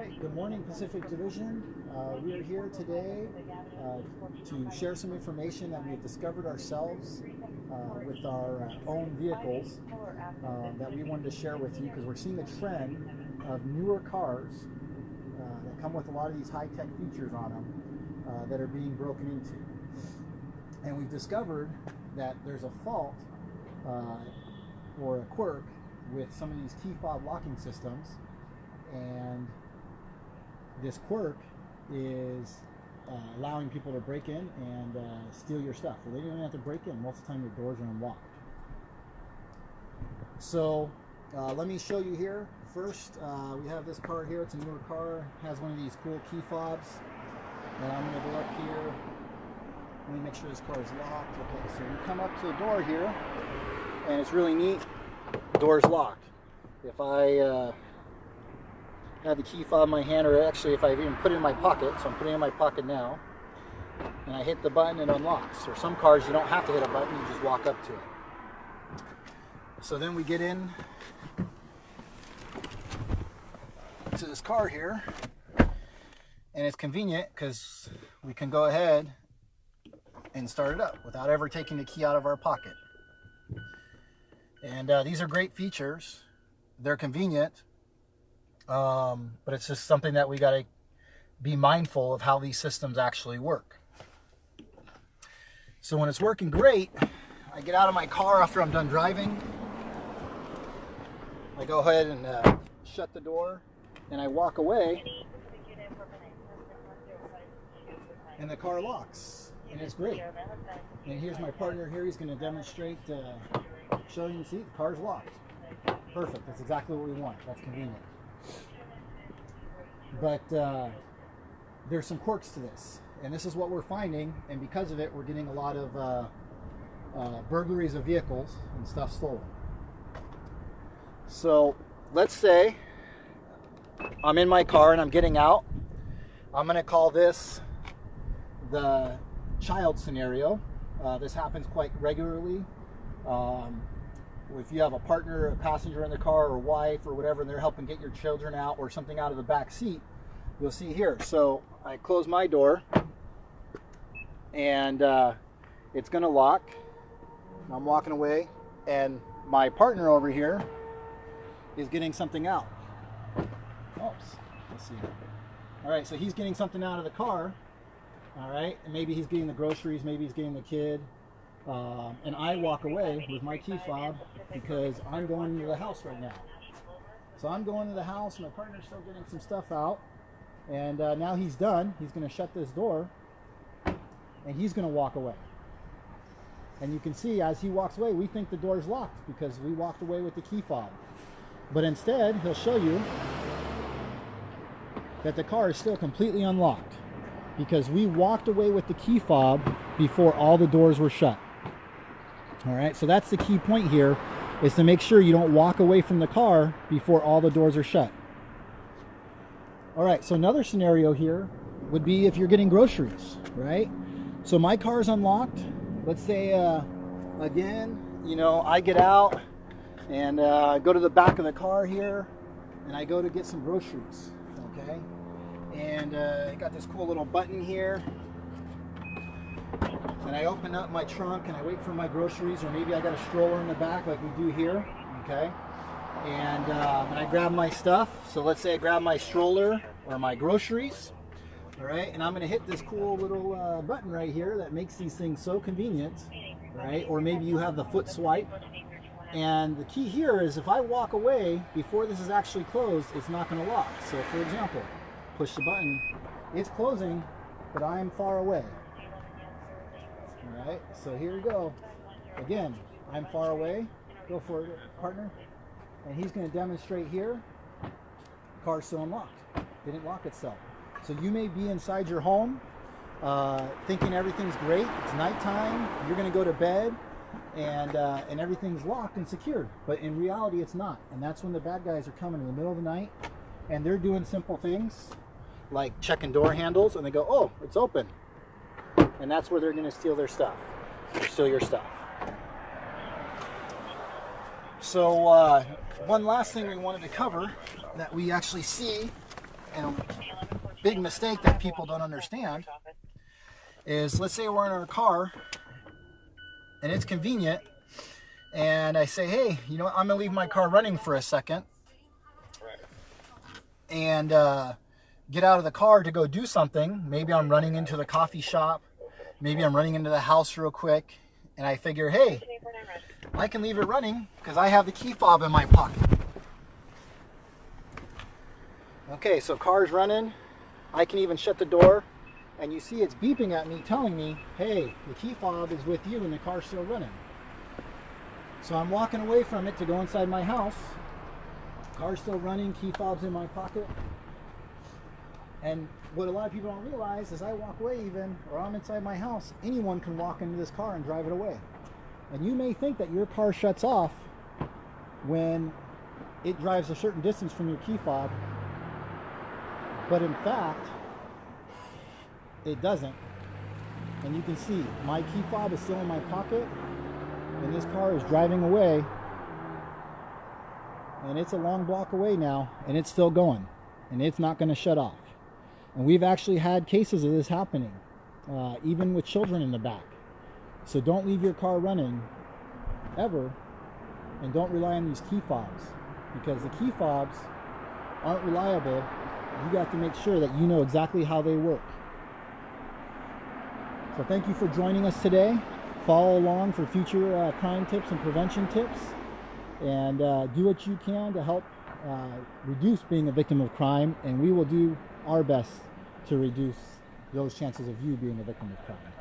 right, good morning Pacific Division. We are here today to share some information that we have discovered ourselves with our own vehicles that we wanted to share with you because we're seeing a trend of newer cars that come with a lot of these high-tech features on them that are being broken into. And we've discovered that there's a fault or a quirk with some of these key fob locking systems, and this quirk is allowing people to break in and steal your stuff. Well, they don't even have to break in. Most of the time your doors are unlocked. So let me show you here. First, we have this car here. It's a newer car. It has one of these cool key fobs. And I'm going to go up here. Let me make sure this car is locked. Okay, so we come up to the door here, and it's really neat. The door's locked. If I have the key fob in my hand, or actually if I even put it in my pocket, so I'm putting it in my pocket now, and I hit the button, it unlocks. Or some cars you don't have to hit a button, you just walk up to it. So then we get in to this car here, and it's convenient because we can go ahead and start it up without ever taking the key out of our pocket. And these are great features. They're convenient, but it's just something that we got to be mindful of how these systems actually work. So when it's working great, I get out of my car after I'm done driving. I go ahead and shut the door, and I walk away, and the car locks, and it's great. And here's my partner here. He's going to demonstrate, show you. See, the car's locked. Perfect. That's exactly what we want. That's convenient. But there's some quirks to this, and this is what we're finding, and because of it, we're getting a lot of burglaries of vehicles and stuff stolen. So let's say I'm in my car and I'm getting out. I'm going to call this the child scenario. This happens quite regularly. If you have a partner, a passenger in the car, or wife, or whatever, and they're helping get your children out or something out of the back seat, you'll see here. So I close my door, and it's going to lock. I'm walking away, and my partner over here is getting something out. Oops. Let's see. All right, so he's getting something out of the car. All right, and maybe he's getting the groceries, maybe he's getting the kid. And I walk away with my key fob because I'm going to the house right now. So I'm going to the house, my partner's still getting some stuff out, and now he's done. He's going to shut this door, and he's going to walk away. And you can see as he walks away, we think the door's locked because we walked away with the key fob. But instead, he'll show you that the car is still completely unlocked because we walked away with the key fob before all the doors were shut. All right, so that's the key point here, is to make sure you don't walk away from the car before all the doors are shut. All right, so another scenario here would be if you're getting groceries, right? So my car is unlocked. Let's say, again, you know, I get out and go to the back of the car here, and I go to get some groceries, okay? And I got this cool little button here. And I open up my trunk and I wait for my groceries, or maybe I got a stroller in the back like we do here, okay? And I grab my stuff. So let's say I grab my stroller or my groceries, all right? And I'm gonna hit this cool little button right here that makes these things so convenient, right? Or maybe you have the foot swipe. And the key here is if I walk away before this is actually closed, it's not gonna lock. So for example, push the button, it's closing, but I am far away. All right, so here we go. Again, I'm far away. Go for it, partner. And he's going to demonstrate here. Car's still unlocked. Didn't lock itself. So you may be inside your home thinking everything's great. It's nighttime. You're going to go to bed, and everything's locked and secured. But in reality, it's not. And that's when the bad guys are coming in the middle of the night, and they're doing simple things like checking door handles, and they go, oh, it's open. And that's where they're going to steal their stuff, or steal your stuff. So one last thing we wanted to cover that we actually see And a big mistake that people don't understand is, let's say we're in our car and it's convenient, and I say, hey, you know what, I'm gonna leave my car running for a second and get out of the car to go do something. Maybe I'm running into the coffee shop, maybe I'm running into the house real quick, and I figure, hey, I can leave it running because I have the key fob in my pocket. Okay, so car's running, I can even shut the door, and you see it's beeping at me telling me, hey, the key fob is with you and the car's still running. So I'm walking away from it to go inside my house. Car's still running, key fob's in my pocket. And what a lot of people don't realize is I walk away even, or I'm inside my house, anyone can walk into this car and drive it away. And you may think that your car shuts off when it drives a certain distance from your key fob, but in fact, it doesn't. And you can see my key fob is still in my pocket, and this car is driving away, and it's a long block away now, and it's still going, and it's not going to shut off. And we've actually had cases of this happening, even with children in the back. So don't leave your car running ever, and don't rely on these key fobs, because the key fobs aren't reliable. You got to make sure that you know exactly how they work. So thank you for joining us today. Follow along for future crime tips and prevention tips, and do what you can to help reduce being a victim of crime, and we will do our best to reduce those chances of you being a victim of crime.